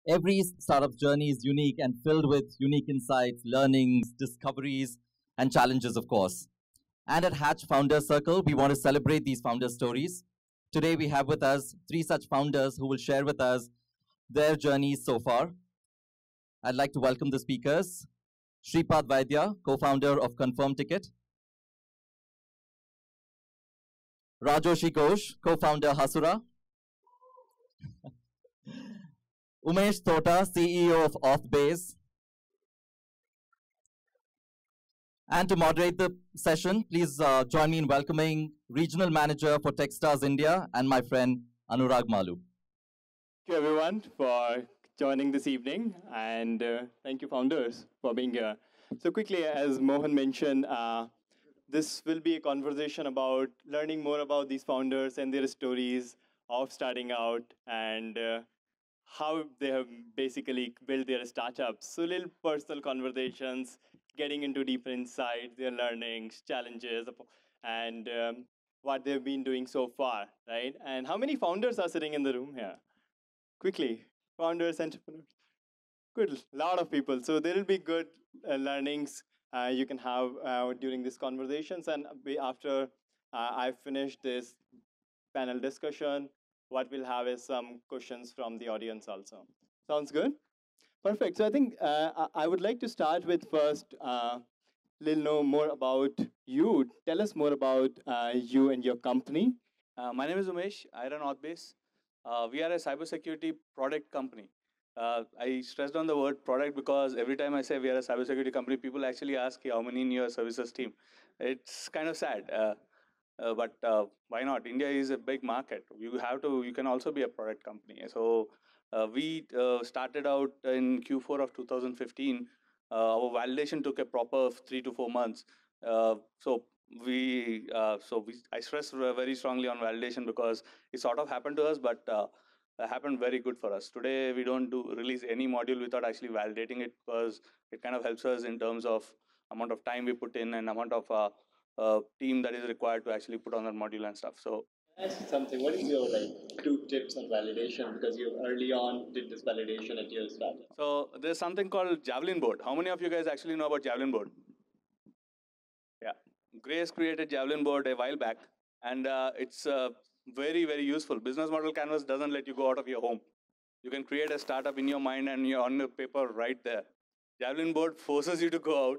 Every startup journey is unique and filled with unique insights, learnings, discoveries, and challenges, of course. And at Hatch Founders Circle, we want to celebrate these founder stories. Today, we have with us three such founders who will share with us their journeys so far. I'd like to welcome the speakers. Sripad Vaidya, co-founder of Confirmtkt. Rajoshi Ghosh, co-founder Hasura. Umesh Thota, CEO of Authbase. And to moderate the session, please join me in welcoming Regional Manager for Techstars India and my friend Anurag Malu. Thank you everyone for joining this evening, and thank you founders for being here. So quickly, as Mohan mentioned, this will be a conversation about learning more about these founders and their stories of starting out and how they have basically built their startups. So little personal conversations, getting into deeper insights, their learnings, challenges, and what they've been doing so far, right? And how many founders are sitting in the room here? Quickly, founders, entrepreneurs. Good, lot of people. So there will be good learnings you can have during these conversations. And after I finish this panel discussion, what we'll have is some questions from the audience also. Sounds good? Perfect. So I think I would like to start with first, Lil, know more about you. Tell us more about you and your company. My name is Umesh. I run Authbase. We are a cybersecurity product company. I stressed on the word product because every time I say we are a cybersecurity company, people actually ask how many in your services team. It's kind of sad, but why not? India is a big market. You have to. You can also be a product company. So we started out in Q4 of 2015. Our validation took a proper 3 to 4 months. So I stress very strongly on validation because it sort of happened to us, but happened very good for us. Today we don't do release any module without actually validating it because it kind of helps us in terms of amount of time we put in and amount of team that is required to actually put on that module and stuff. So Ask something. What is your two tips on validation? Because you early on did this validation at your startup. So there's something called Javelin board. How many of you guys actually know about Javelin board? Yeah, Grace created Javelin board a while back, and it's very, very useful. Business model canvas doesn't let you go out of your home. You can create a startup in your mind and you're on your paper right there. Javelin board forces you to go out,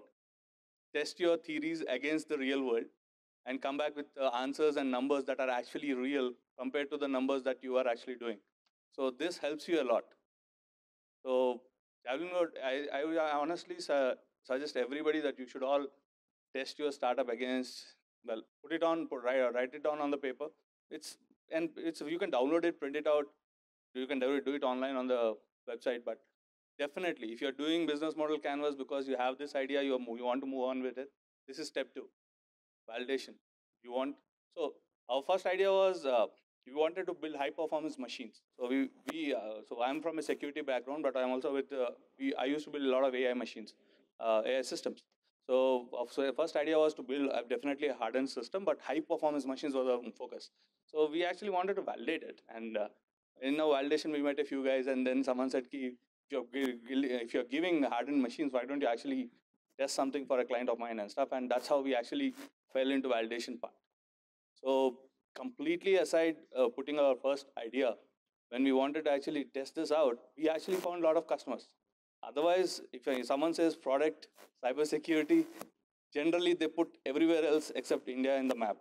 test your theories against the real world, and come back with answers and numbers that are actually real compared to the numbers that you are actually doing. So this helps you a lot. So Javelin board, I honestly suggest everybody that you should all test your startup against, well, put it on, write it down on the paper. It's you can download it, print it out. You can do it online on the website. But definitely, if you're doing business model canvas because you have this idea, you want to move on with it, this is step 2, validation. You want so our first idea was we wanted to build high performance machines. So so I'm from a security background, but I'm also with I used to build a lot of AI machines, AI systems. So the first idea was to build definitely a hardened system, but high performance machines was our focus. So we actually wanted to validate it, and in our validation we met a few guys, and then someone said, "Ki, if you're giving hardened machines, why don't you actually test something for a client of mine and stuff?" And that's how we actually fell into validation part. So completely aside putting our first idea, when we wanted to actually test this out, we actually found a lot of customers. Otherwise, if someone says product, cybersecurity, generally they put everywhere else except India in the map.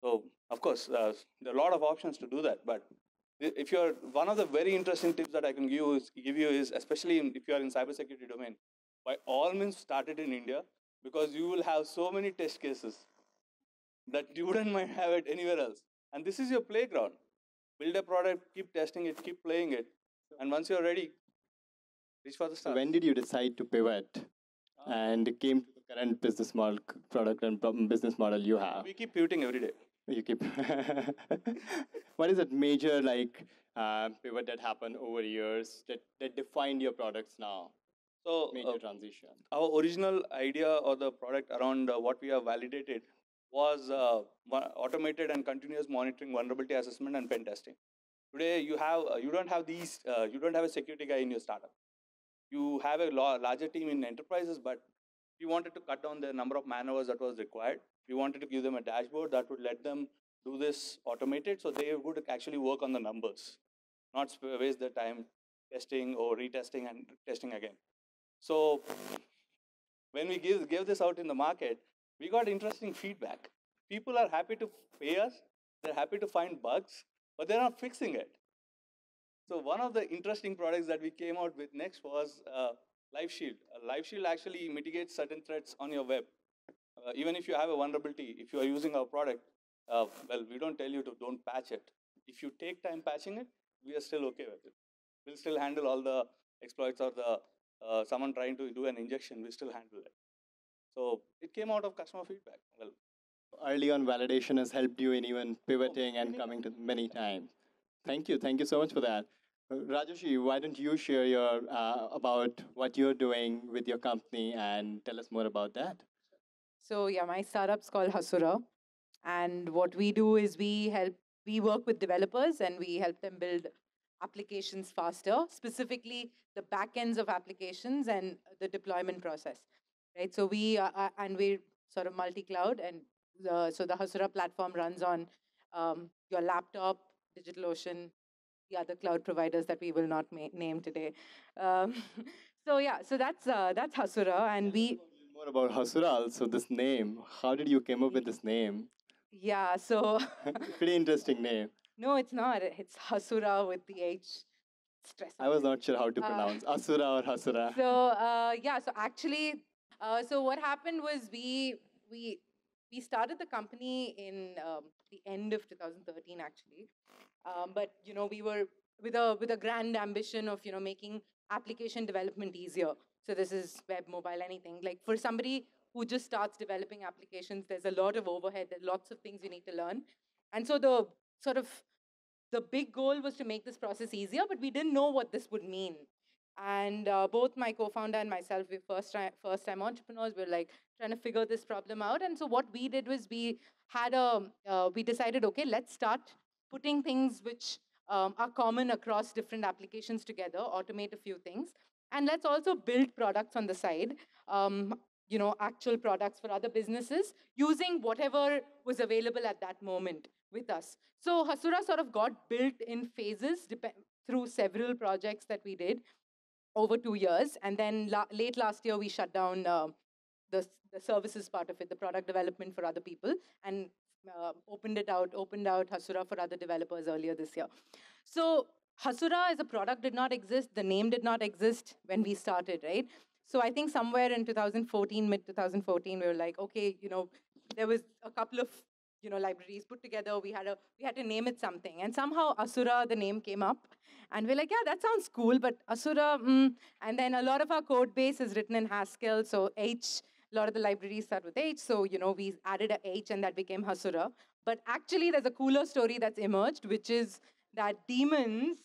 So of course, there are a lot of options to do that. But if you're one of the very interesting tips that I can give you is especially if you are in cybersecurity domain, by all means start it in India because you will have so many test cases that you wouldn't mind have it anywhere else. And this is your playground. Build a product, keep testing it, keep playing it, and once you're ready, reach for the So stars. when did you decide to pivot and came to the current business model, product and business model you have? We keep pivoting every day. You keep. What is that major pivot that happened over years that defined your products now? So Major transition. our original idea or the product around what we have validated was automated and continuous monitoring, vulnerability assessment, and pen testing. Today, you don't have these, you don't have a security guy in your startup. You have a larger team in enterprises, but we wanted to cut down the number of man hours that was required. We wanted to give them a dashboard that would let them do this automated, so they would actually work on the numbers, not waste their time testing or retesting and testing again. So when we gave this out in the market, we got interesting feedback. People are happy to pay us, they're happy to find bugs, but they're not fixing it. So one of the interesting products that we came out with next was Live Shield. Live Shield actually mitigates certain threats on your web. Even if you have a vulnerability, if you are using our product, well, we don't tell you to don't patch it. If you take time patching it, we are still okay with it. We'll still handle all the exploits or the someone trying to do an injection. We still handle it. So it came out of customer feedback. Well, Early on validation has helped you in even pivoting and coming to many times. Thank you so much for that. Rajoshi, why don't you share your about what you're doing with your company and tell us more about that? So yeah, my startup's called Hasura, and what we do is we work with developers and we help them build applications faster, specifically the backends of applications and the deployment process, right? So we're sort of multi-cloud, and so the Hasura platform runs on your laptop, DigitalOcean, the other cloud providers that we will not name today. Um, so yeah, so that's Hasura, and we More about Hasura also, this name. How did you come up with this name? yeah, so Pretty interesting name. no, it's not. It's Hasura with the H. Stress. I was not sure how to Uh, pronounce Asura or Hasura. So yeah, so actually, so what happened was we we started the company in the end of 2013 actually, but we were with a grand ambition of making application development easier. So this is web, mobile, anything. Like for somebody who just starts developing applications, there's a lot of overhead. There's lots of things you need to learn, and so the sort of the big goal was to make this process easier, but we didn't know what this would mean. And both my co-founder and myself, we first time entrepreneurs. We're like trying to figure this problem out. And so what we did was we decided, okay, let's start putting things which are common across different applications together, automate a few things, and let's also build products on the side. Actual products for other businesses using whatever was available at that moment with us. So Hasura sort of got built in phases through several projects that we did over 2 years. And then late last year, we shut down the services part of it, the product development for other people, and opened out Hasura for other developers earlier this year. So Hasura as a product did not exist. The name did not exist when we started, right? So I think somewhere in 2014, mid 2014, we were like, okay, there was a couple of libraries put together. We had to name it something, and somehow Asura the name came up, and we're like, yeah, that sounds cool, but Asura. And then a lot of our code base is written in Haskell, so H. A lot of the libraries start with H, so we added a H, and that became Hasura. But actually, there's a cooler story that's emerged, which is that daemons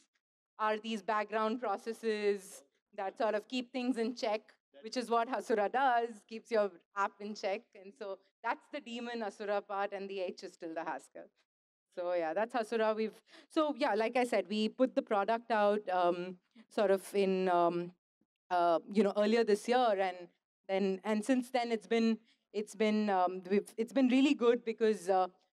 are these background processes that sort of keep things in check, which is what Hasura does, keeps your app in check. And so that's the daemon Asura part, and the H is still the Haskell. So yeah, that's Hasura. So yeah, like I said, we put the product out sort of in earlier this year, and since then it's been really good because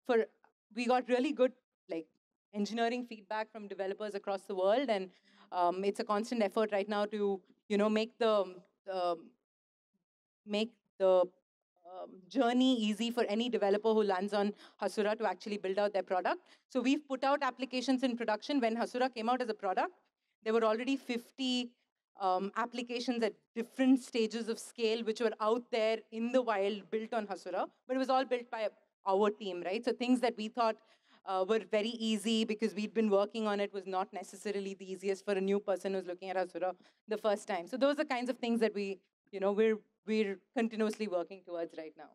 for we got really good like engineering feedback from developers across the world, and it's a constant effort right now to uh, make the journey easy for any developer who lands on Hasura to actually build out their product. So we've put out applications in production. When Hasura came out as a product, there were already 50 applications at different stages of scale, which were out there in the wild, built on Hasura. But it was all built by our team, right? So things that we thought were very easy because we'd been working on it was not necessarily the easiest for a new person who's looking at Hasura the first time. So those are kinds of things that we're continuously working towards right now.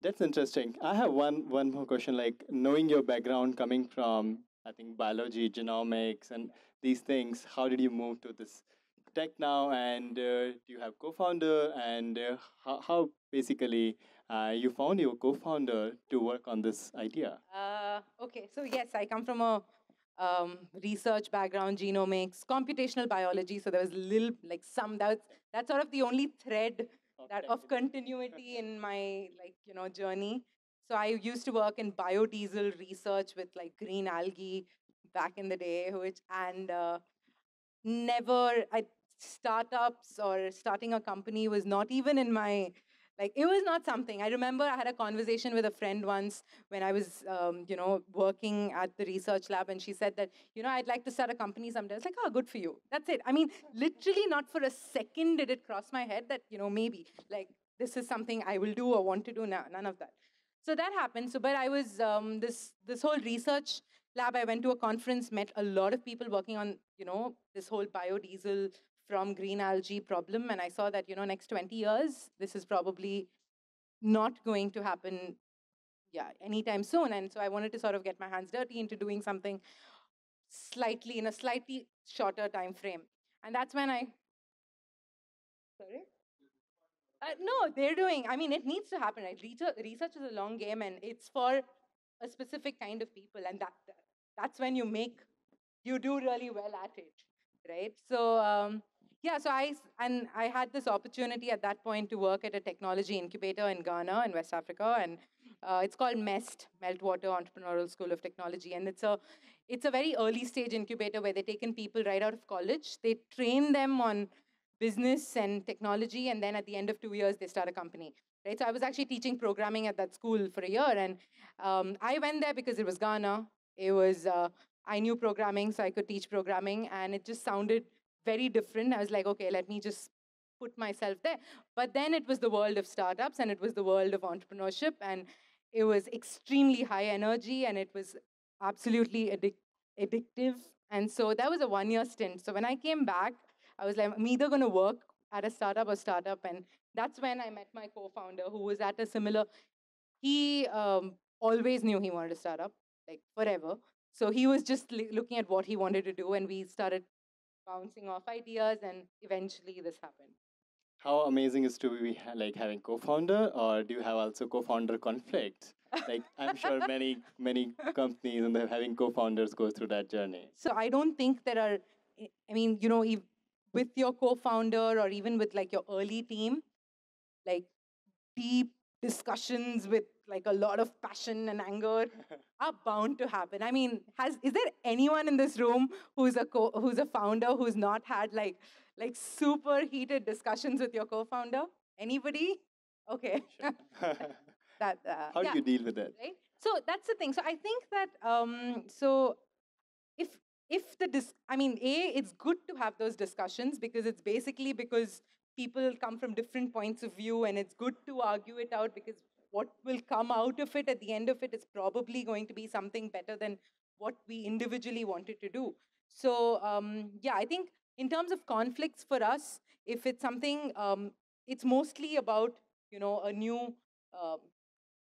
That's interesting. I have one more question. Like knowing your background coming from, I think, biology, genomics, and these things, how did you move to this tech now? And do you have co-founder? And how basically you found your co-founder to work on this idea? Okay, so yes, I come from a research background, genomics, computational biology. So there was little, like some, that's sort of the only thread of continuity in my, journey. So I used to work in biodiesel research with like green algae back in the day, and never startups or starting a company was not even in my, like, it was not something. I remember I had a conversation with a friend once when I was working at the research lab, and she said that, I'd like to start a company someday. I was like, oh, good for you. That's it. I mean, literally not for a second did it cross my head that, maybe like this is something I will do or want to do now. None of that. So that happened. So but I was this whole research lab, I went to a conference, met a lot of people working on, this whole biodiesel from green algae problem. And I saw that, next 20 years, this is probably not going to happen, yeah, anytime soon. And so I wanted to sort of get my hands dirty into doing something in a slightly shorter time frame. And that's when sorry? No, they're doing, I mean, it needs to happen, right? Research is a long game, and it's for a specific kind of people. And that's when you do really well at it, right? So yeah, so I had this opportunity at that point to work at a technology incubator in Ghana in West Africa, and it's called MEST, Meltwater Entrepreneurial School of Technology, and it's a very early stage incubator where they've taken people right out of college. They train them on business and technology, and then at the end of 2 years they start a company, right? So I was actually teaching programming at that school for a year, and I went there because it was Ghana. It was I knew programming, so I could teach programming, and it just sounded very different. I was like, okay, let me just put myself there. But then it was the world of startups, and it was the world of entrepreneurship, and it was extremely high energy, and it was absolutely addictive. And so that was a 1 year stint. So when I came back, I was like, I'm either going to work at a startup or startup. And that's when I met my co-founder, who was at a similar, he always knew he wanted to start up, like forever. So he was just looking at what he wanted to do, and we started bouncing off ideas, and eventually this happened. How amazing is to be like having co-founder, or do you have also co-founder conflicts? Like I'm sure many companies and they're having co-founders go through that journey. So I don't think there are, I mean, with your co-founder or even with like your early team, like deep discussions with like a lot of passion and anger are bound to happen. I mean, is there anyone in this room who's a founder who's not had like super heated discussions with your co-founder? Anybody? Okay. That How do yeah, you deal with it? right. So that's the thing. So I think that so if I mean, it's good to have those discussions, because it's basically because people come from different points of view, and it's good to argue it out, because what will come out of it at the end of it is probably going to be something better than what we individually wanted to do. So yeah, I think in terms of conflicts for us, if it's something, it's mostly about a new um,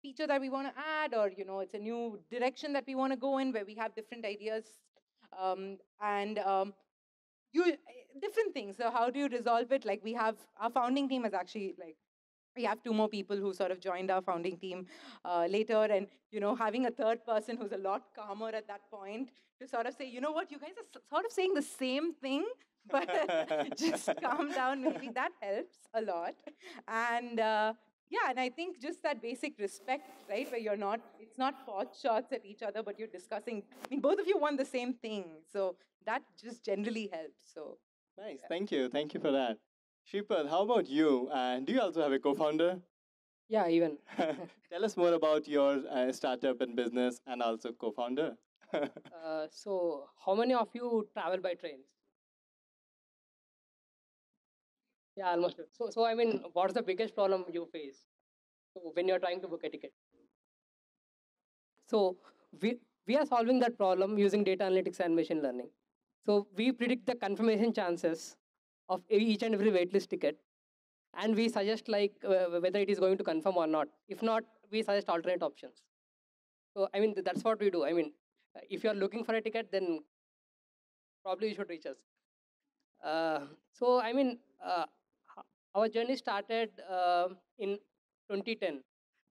feature that we want to add, or it's a new direction that we want to go in, where we have different ideas, and you different things. So how do you resolve it? Like, we have our founding team is actually like, we have two more people who sort of joined our founding team later, and having a third person who's a lot calmer at that point to sort of say, what, you guys are sort of saying the same thing, but just calm down, maybe that helps a lot. And yeah, and I think just that basic respect, right, where it's not pot shots at each other, but you're discussing, I mean, both of you want the same thing, so that just generally helps. So Nice, thank you for that. Sripad, how about you? And do you also have a co-founder? Yeah, even. Tell us more about your startup and business, and also co-founder. So, how many of you travel by trains? Yeah, almost. So I mean, what's the biggest problem you face when you're trying to book a ticket? So we are solving that problem using data analytics and machine learning. So we predict the confirmation chances of each and every waitlist ticket, and we suggest like whether it is going to confirm or not. If not, we suggest alternate options. So I mean, that's what we do. I mean, if you are looking for a ticket, then probably you should reach us. So I mean, our journey started in 2010.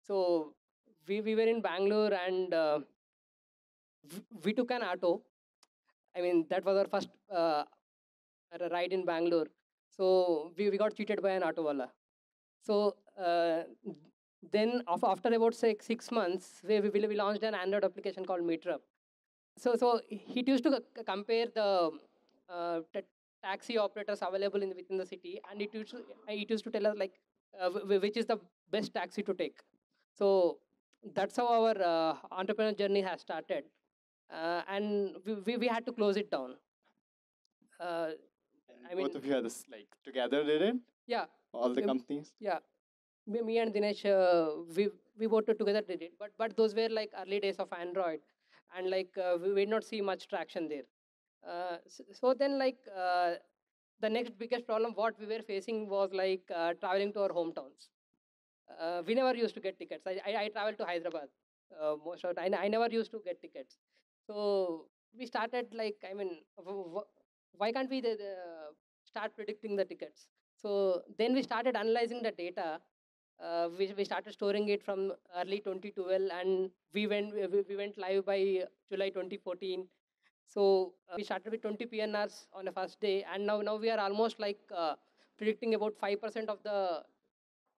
So we were in Bangalore, and we took an auto, I mean, that was our first ride in Bangalore. So we got cheated by an auto wala. So then after about 6 months, we launched an Android application called Meetup. So he used to compare the taxi operators available within the city, and it used to tell us like which is the best taxi to take. So that's how our entrepreneur journey has started, and we had to close it down. Uh, I mean, Both of you are this, like together did it? yeah, All the um, companies? yeah. Me and Dinesh, we both together did it, but those were like early days of Android, and like we did not see much traction there. So then like the next biggest problem what we were facing was like traveling to our hometowns. We never used to get tickets. I traveled to Hyderabad most of the time. I never used to get tickets. So we started like, I mean, why can't we start predicting the tickets? So then we started analyzing the data. We started storing it from early 2012, and we went live by July 2014. So we started with 20 PNRs on the first day, and now we are almost like predicting about 5% of the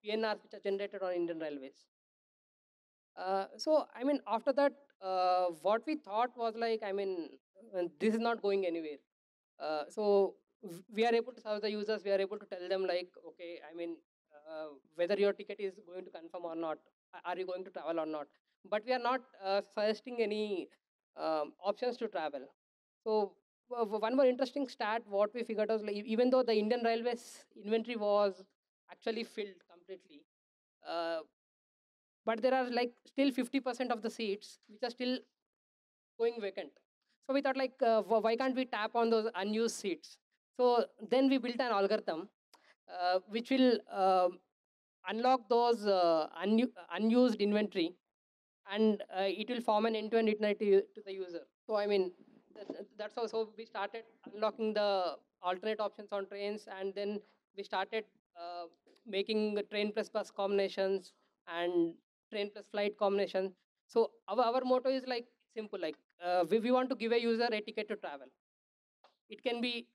PNRs which are generated on Indian Railways. So I mean, after that, what we thought was like, I mean, this is not going anywhere. So we are able to serve the users. We are able to tell them like, okay, I mean, whether your ticket is going to confirm or not, are you going to travel or not? But we are not suggesting any options to travel. So one more interesting stat, what we figured was like, even though the Indian Railways inventory was actually filled completely, uh, but there are like still 50% of the seats which are still going vacant. So we thought like, why can't we tap on those unused seats? So then we built an algorithm which will unlock those unused inventory, and it will form an end-to-end itinerary to the user. So I mean, that's also we started unlocking the alternate options on trains, and then we started making train plus bus combinations and train plus flight combination. So our motto is like simple, like we want to give a user a ticket to travel. It can be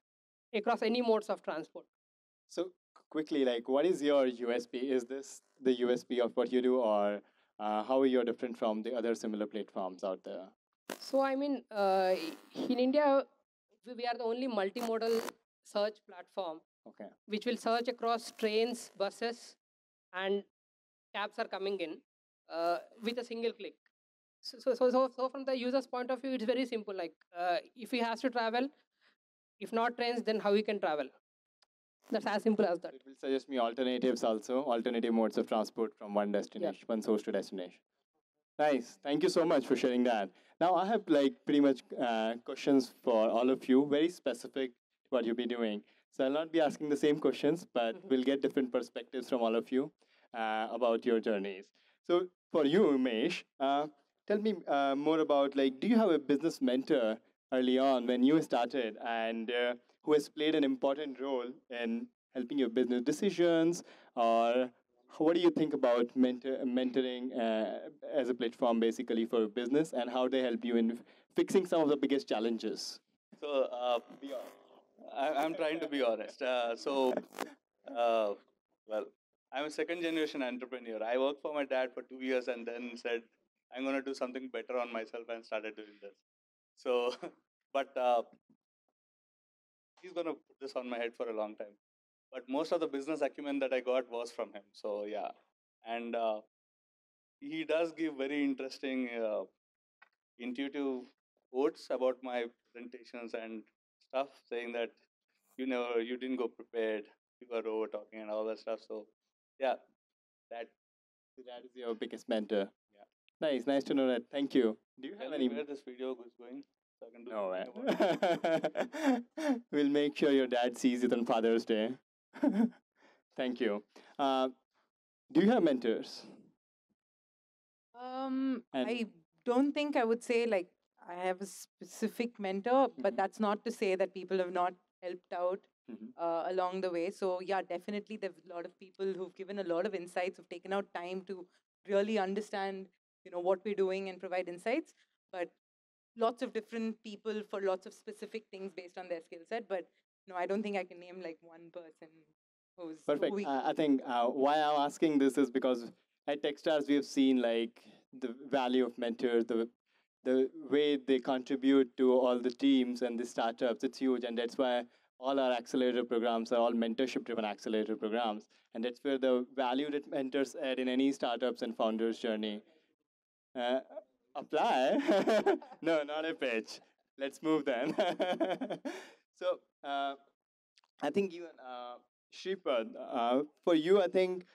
across any modes of transport. So quickly, like, what is your USP? Is this the USP of what you do, or how are you different from the other similar platforms out there? So I mean, in India, we are the only multimodal search platform Okay. which will search across trains, buses, and cabs are coming in with a single click. So from the user's point of view, it's very simple. Like if he has to travel, if not trains, then how he can travel? That's as simple as that. So it will suggest me alternatives also, alternative modes of transport from one destination, one source to destination. Nice. Thank you so much for sharing that. Now I have like pretty much questions for all of you, very specific to what you'll be doing. So I'll not be asking the same questions, but we'll get different perspectives from all of you about your journeys. So for you, Umesh, tell me more about like, do you have a business mentor early on when you started, and who has played an important role in helping your business decisions, or what do you think about mentoring as a platform basically for business, and how they help you in fixing some of the biggest challenges? So I'm trying to be honest. Well, I'm a second generation entrepreneur. I worked for my dad for 2 years and then said, I'm going to do something better on myself, and started doing this. So, but he's going to put this on my head for a long time. But most of the business acumen that I got was from him. So, yeah. And he does give very interesting, intuitive quotes about my presentations and stuff, saying that you didn't go prepared, you got over talking and all that stuff. So, yeah, that. So that is your biggest mentor. Yeah. Nice to know that. Thank you. Do you Tell have me any? where this video is going, so I can do No, something about it. man. We'll make sure your dad sees it on Father's Day. Thank you. Do you have mentors? And- I don't think I would say like I have a specific mentor, but Mhm. that's not to say that people have not helped out Mhm. along the way. So yeah, definitely there's a lot of people who've given a lot of insights, who've taken out time to really understand, what we're doing and provide insights. But lots of different people for lots of specific things based on their skill set. But no, I don't think I can name like one person who's who Perfect. we. I think why I'm asking this is because at Techstars we have seen like the value of mentors, the way they contribute to all the teams and the startups. It's huge, and that's why all our accelerator programs are all mentorship-driven accelerator programs, and that's where the value that mentors add in any startups and founders journey. Uh, Apply? No, not a pitch. Let's move then. So. I think even Sripad, for you, I think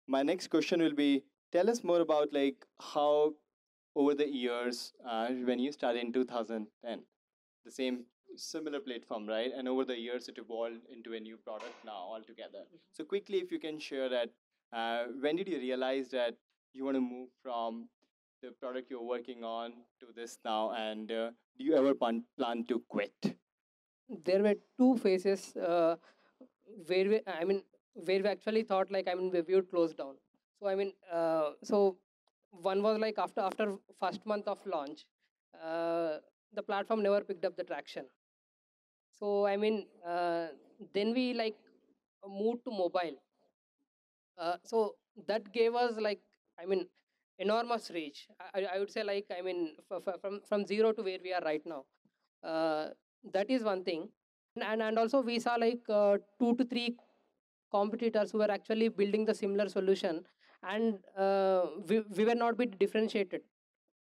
my next question will be: tell us more about like how over the years when you started in 2010, the same similar platform, right? And over the years, it evolved into a new product now altogether. So quickly, if you can share that, when did you realize that you want to move from the product you're working on to this now, and do you ever plan to quit? There were two phases where we actually thought like we would close down. So so one was like after first month of launch, the platform never picked up the traction. So then we like moved to mobile. So that gave us like I mean enormous reach. I would say like from zero to where we are right now. Uh, that is one thing, and also we saw like 2 to 3 competitors who were actually building the similar solution, and we were not be differentiated.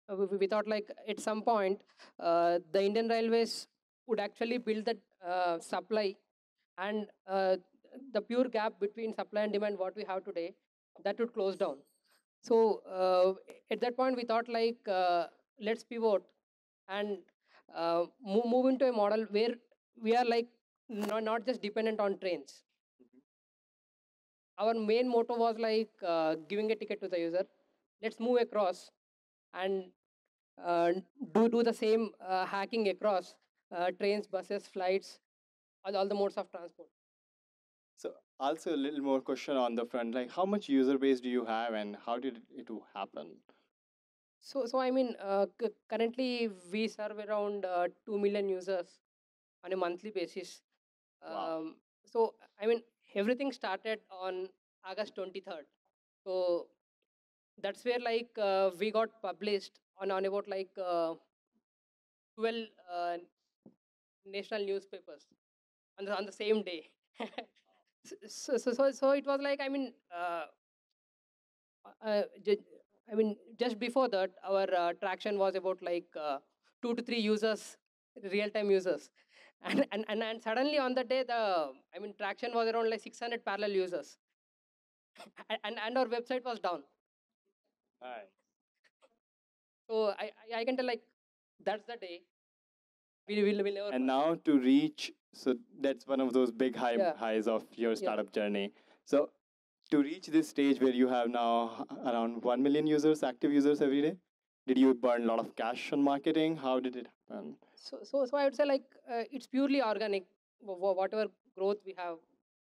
We thought like at some point the Indian Railways would actually build that supply, and the pure gap between supply and demand what we have today, that would close down. So at that point we thought like let's pivot and move into a model where we are like not just dependent on trains. Our main motto was like giving a ticket to the user. Let's move across and uh, do the same hacking across trains, buses, flights, all the modes of transport. So also a little more question on the front, like how much user base do you have and how did it happen? So currently we serve around 2 million users on a monthly basis. Wow. So everything started on August 23rd. So that's where like we got published on about like 12 national newspapers on the same day. So it was like ju- just before that our traction was about like 2 to 3 users, real time users, and suddenly on the day the traction was around like 600 parallel users, and our website was down. Hi. So I can tell like that's the day we will never. And now to reach, so that's one of those big Yeah. highs of your Yeah. startup journey. So to reach this stage where you have now around 1 million users, active users every day, did you burn a lot of cash on marketing? How did it happen? So I would say like it's purely organic. Whatever growth we have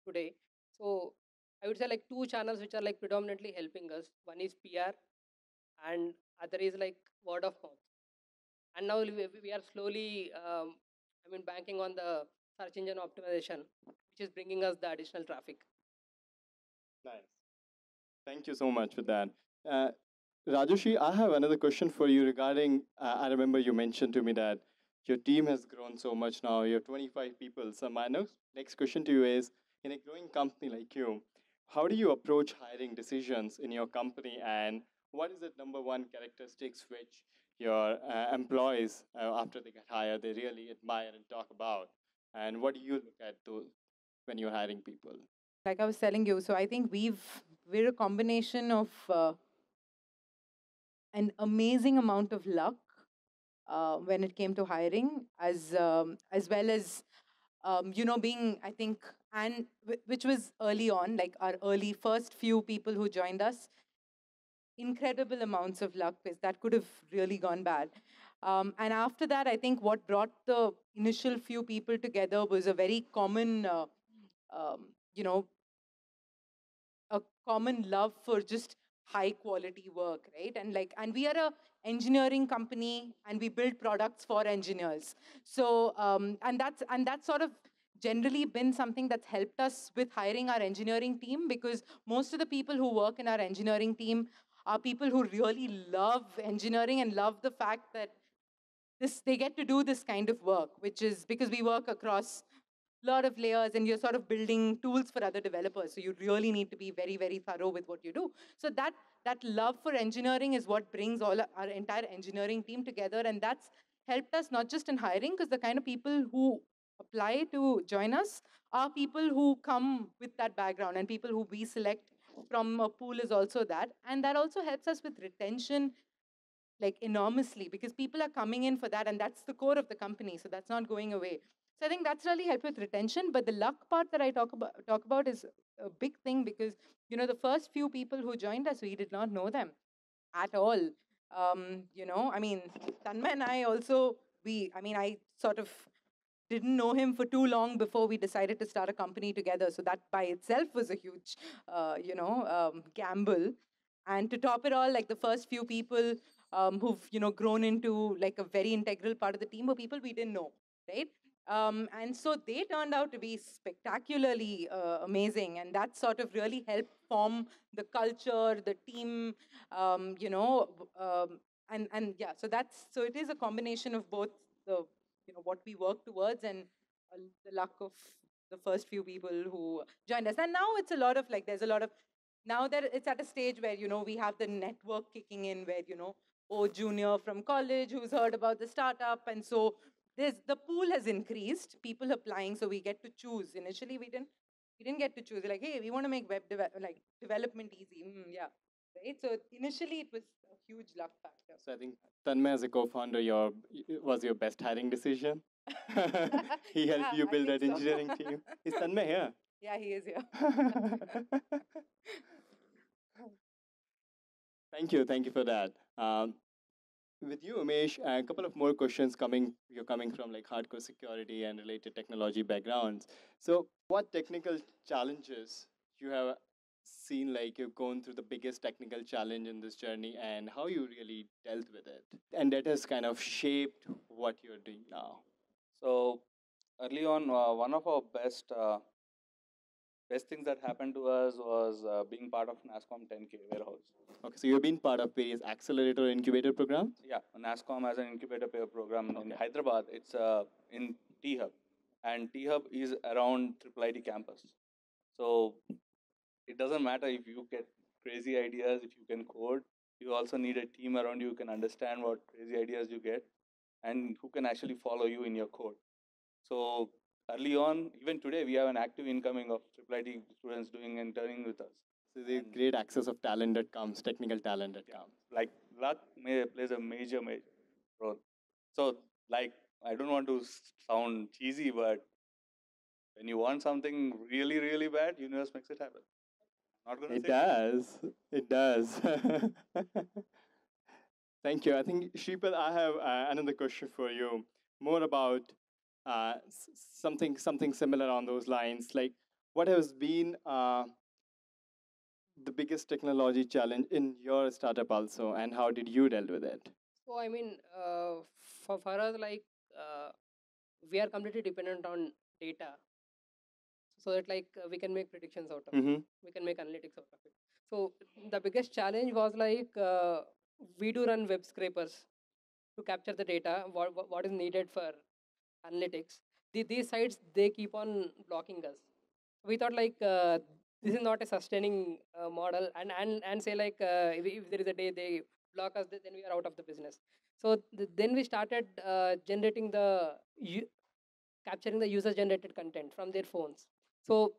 today. So I would say like two channels which are like predominantly helping us. One is PR, and other is like word of mouth. And now we are slowly banking on the search engine optimization, which is bringing us the additional traffic. Nice. Thank you so much for that. Uh, Rajoshi, I have another question for you regarding. I remember you mentioned to me that your team has grown so much now. You're 25 people. So my next question to you is: in a growing company like you, how do you approach hiring decisions in your company, and what is the number one characteristics which your employees, after they get hired, they really admire and talk about? And what do you look at when you're hiring people? Like I was telling you, so I think we're a combination of an amazing amount of luck when it came to hiring, as well as being, I think, and which was early on, like our early first few people who joined us, incredible amounts of luck because that could have really gone bad. And after that, I think what brought the initial few people together was a very common, um, you know, a common love for just high quality work, right? And we are a engineering company, and we build products for engineers. So and that's sort of generally been something that's helped us with hiring our engineering team, because most of the people who work in our engineering team are people who really love engineering and love the fact that they get to do this kind of work, which is because we work across a lot of layers, and you're sort of building tools for other developers, so you really need to be very, very thorough with what you do. So that love for engineering is what brings all our entire engineering team together, and that's helped us not just in hiring, because the kind of people who apply to join us are people who come with that background, and people who we select from a pool is also that, and that also helps us with retention like enormously, because people are coming in for that, and that's the core of the company, so that's not going away. So I think that's really helped with retention. But the luck part that I talk about is a big thing, because the first few people who joined us, we did not know them at all. I mean, Tanmay and I also, I sort of didn't know him for too long before we decided to start a company together. So that by itself was a huge, gamble. And to top it all, like the first few people who've grown into like a very integral part of the team were people we didn't know, right? And so they turned out to be spectacularly amazing, and that sort of really helped form the culture, the team, and yeah. So it is a combination of both the what we work towards, and the luck of the first few people who joined us. And now it's a lot of like there's a lot of now that it's at a stage where we have the network kicking in, where junior from college who's heard about the startup, and so the pool has increased, people applying, so we get to choose. Initially we didn't get to choose. We're like, hey, we want to make development easy. Yeah, right. So initially it was a huge luck factor. So I think Tanmay as a co-founder, was your best hiring decision. He helped Yeah, you I build think that so. engineering team. Is Tanmay here? Yeah, he is here. Thank you for that. With you, Umesh, a couple of more questions coming. You're coming from like hardcore security and related technology backgrounds. So, what technical challenges you have seen, like you've gone through the biggest technical challenge in this journey, and how you really dealt with it, and that has kind of shaped what you're doing now. So early on, one of our best things that happened to us was being part of NASCOM 10K warehouse. Okay, so you've been part of various accelerator incubator programs. Yeah, NASCOM as an incubator program in Hyderabad. It's in T Hub, and T Hub is around Triple IT campus. So it doesn't matter if you get crazy ideas, if you can code. You also need a team around you who can understand what crazy ideas you get, and who can actually follow you in your code. So early on, even today, we have an active incoming of Triple IT students doing interning with us. So the great access of talent that comes, technical talent that comes. Like luck plays a major role. So like I don't want to sound cheesy, but when you want something really really bad, universe makes it happen. Not gonna It say does. It does. Thank you. I think, Sripad, I have another question for you, more about something similar on those lines. Like, what has been the biggest technology challenge in your startup also, and how did you deal with it? So I mean, for us, like we are completely dependent on data, so that like we can make predictions out of it. Mm-hmm. We can make analytics out of it. So the biggest challenge was like we do run web scrapers to capture the data, what is needed for analytics. These sites, they keep on blocking us. We thought like this is not a sustaining model, and say like if there is a day they block us, then we are out of the business. So then we started generating capturing the user generated content from their phones. So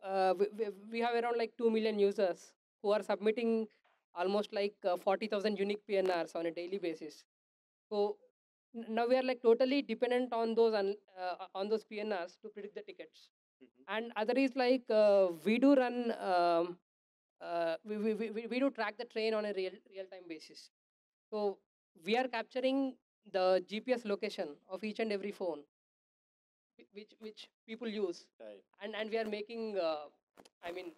we have around like 2 million users who are submitting almost like 40,000 unique PNRs on a daily basis. So now we are like totally dependent on those PNRs to predict the tickets. And other is like we do run we do track the train on a real time basis. So we are capturing the GPS location of each and every phone which people use, Right. and we are making I mean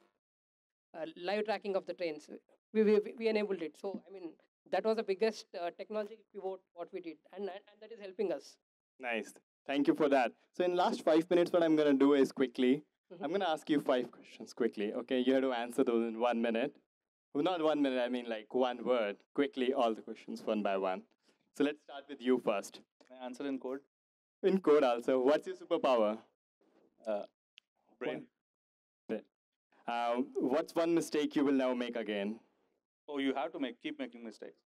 live tracking of the trains. We enabled it. So, I mean, that was the biggest technology pivot what we did, and that is helping us. Nice. Thank you for that. So in last 5 minutes, what I'm going to do is quickly, Mhm. I'm going to ask you 5 questions quickly. Okay, you have to answer those in 1 minute. Well, not 1 minute. I mean like one word. Quickly, all the questions one by one. So let's start with you first. Can I answer in code? In code also. What's your superpower? Brain. What's one mistake you will never make again? Oh, you have to keep making mistakes.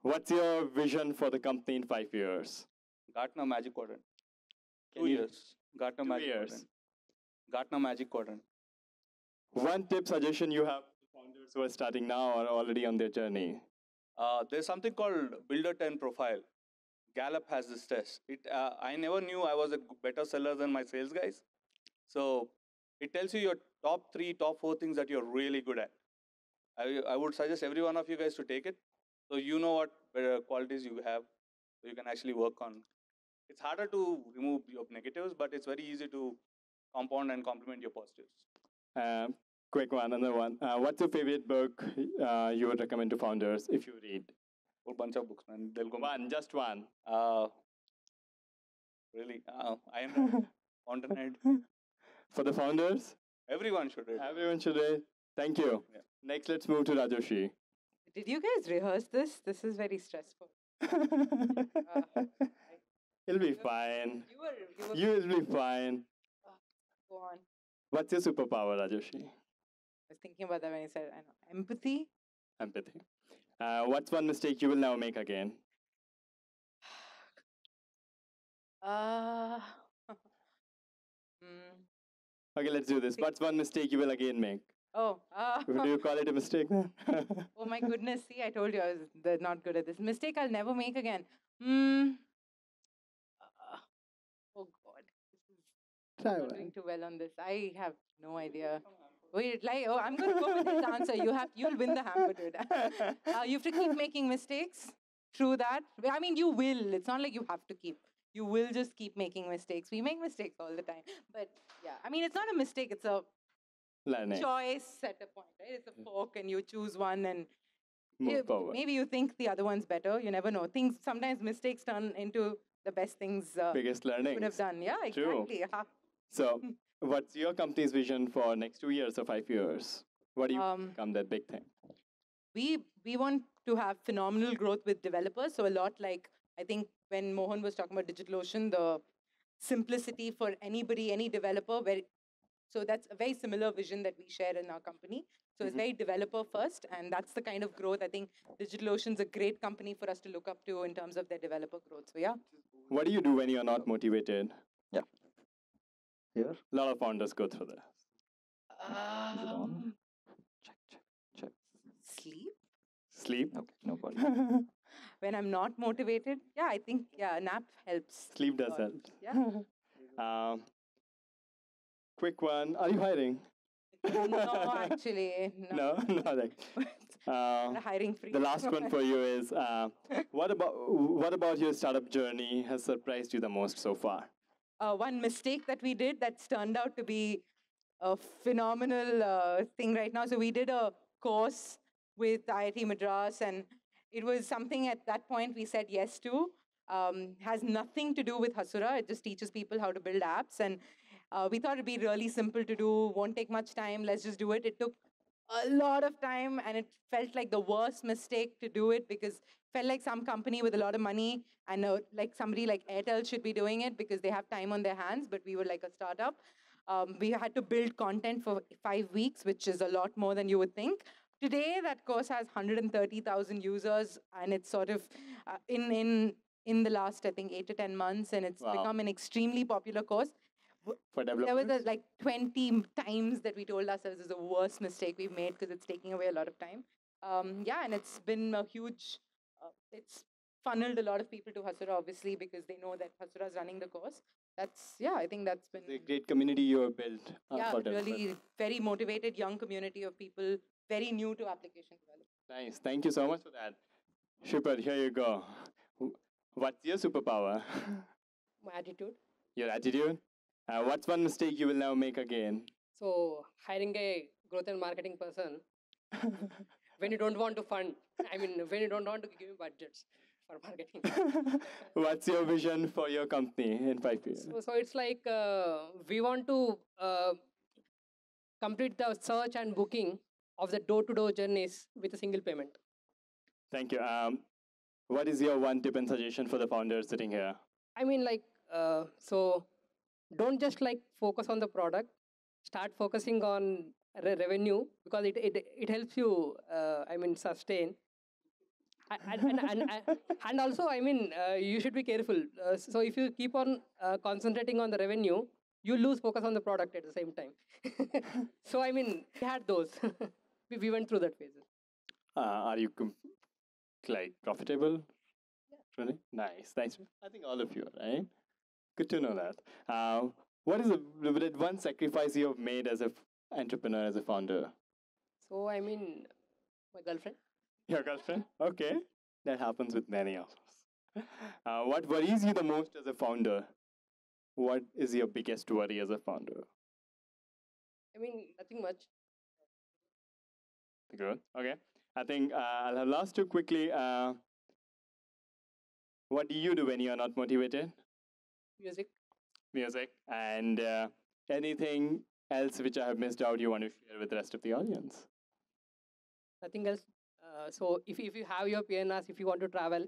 What's your vision for the company in 5 years? Gartner Magic Quadrant. Can 2 you- years. Gartner 2 Magic years. Quadrant. Gartner Magic Quadrant. One tip suggestion you have for founders who are starting now or already on their journey. There's something called Builder 10 Profile. Gallup has this test. I never knew I was a better seller than my sales guys. So it tells you your top 3, top 4 things that you're really good at. I would suggest every one of you guys to take it. So you know what qualities you have, so you can actually work on. It's harder to remove your negatives, but it's very easy to compound and complement your positives. Quick one, another one. What's your favorite book you would recommend to founders if you read? Whole bunch of books, man. They'll go. One, just one. Really, I am Fountainhead. For the founders, Everyone should read. everyone should read. Thank you. Yeah. Next, let's move to Rajoshi. Did you guys rehearse this? This is very stressful. It'll be fine. You were You will be fine. go on. What's your superpower, Rajoshi? I was thinking about that when you said, I know, empathy. Empathy. What's one mistake you will never make again? Uh, mm, Okay, let's do this. What's one mistake you will again make? oh, Do you call it a mistake then? oh my goodness. See, I told you I was not good at this. Mistake I'll never make again. Oh God. Try I'm not doing too well on this. I have no idea. Wait, I'm going to go with this answer. You'll win the hamper, dude. You have to keep making mistakes. True that. I mean, you will. It's not like you have to keep. You will just keep making mistakes. We make mistakes all the time. But yeah, I mean, it's not a mistake. It's a Learning. choice at a point, right? It's a fork and you choose one and Move forward. maybe you think the other one's better. You never know. Sometimes mistakes turn into the best things Biggest you could have learnings. done. Yeah, True. exactly. So, what's your company's vision for next 2 years or 5 years? What do you become that big thing? We want to have phenomenal growth with developers. So a lot like, I think when Mohan was talking about DigitalOcean, the simplicity for anybody, any developer, so that's a very similar vision that we share in our company. So it's very developer first, and that's the kind of growth I think DigitalOcean's a great company for us to look up to in terms of their developer growth. So yeah. What do you do when you're not motivated? Yeah. Here. A lot of founders go through this. Is it on? Check. Sleep. Sleep. Okay, no problem. When I'm not motivated, yeah, I think a nap helps. Sleep does lot. help. Yeah. Quick one. Are you hiring? No, actually, no. No, nothing. We're a hiring free. The last one for you is what about your startup journey has surprised you the most so far? One mistake that we did that's turned out to be a phenomenal thing right now. So we did a course with IIT Madras, and it was something at that point we said yes to. Has nothing to do with Hasura. It just teaches people how to build apps, and we thought it'd be really simple to do. Won't take much time. Let's just do it. It took a lot of time, and it felt like the worst mistake to do it because felt like some company with a lot of money and like somebody like Airtel should be doing it because they have time on their hands, but we were like a startup. We had to build content for 5 weeks, which is a lot more than you would think. Today, that course has 130,000 users, and it's sort of in the last, I think, 8 to 10 months, and it's become an extremely popular course. For There developers? was like 20 times that we told ourselves is the worst mistake we've made because it's taking away a lot of time. Yeah, and it's been a huge, it's funneled a lot of people to Hasura, obviously, because they know that Hasura is running the course. I think that's been The great community you have built yeah, for developers. really very motivated young community of people, very new to application development. Nice. Thank you so much for that. Sripad, here you go. What's your superpower? My attitude. Your attitude? What's one mistake you will never make again? So hiring a growth and marketing person when you don't want to fund. I mean, when you don't want to give me budgets for marketing. What's your vision for your company in 5 years? So it's like we want to complete the search and booking of the door-to-door journeys with a single payment. Thank you. What is your one tip and suggestion for the founders sitting here? I mean, like, so don't just like focus on the product. Start focusing on revenue because it helps you. I mean, sustain. And also, I mean, you should be careful. So if you keep on concentrating on the revenue, you lose focus on the product at the same time. So I mean, we had those. we went through that phase. Are you like profitable? Really? Nice. I think all of you are, right? Good to know that. What is the one sacrifice you have made as an entrepreneur, as a founder? So I mean, my girlfriend. Your girlfriend? Okay. That happens with many of us. What worries you the most as a founder? What is your biggest worry as a founder? I mean, nothing much. Good. Okay. I think I'll have last two quickly. What do you do when you are not motivated? Music. Music. And anything else which I have missed out you want to share with the rest of the audience? Nothing else. So if you have your PNRs, if you want to travel.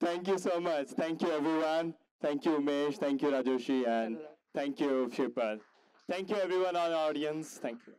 Thank you so much. Thank you, everyone. Thank you, Umesh. Thank you, Rajoshi. And Anurag. thank you, Sripad. Thank you, everyone, our audience. Thank you.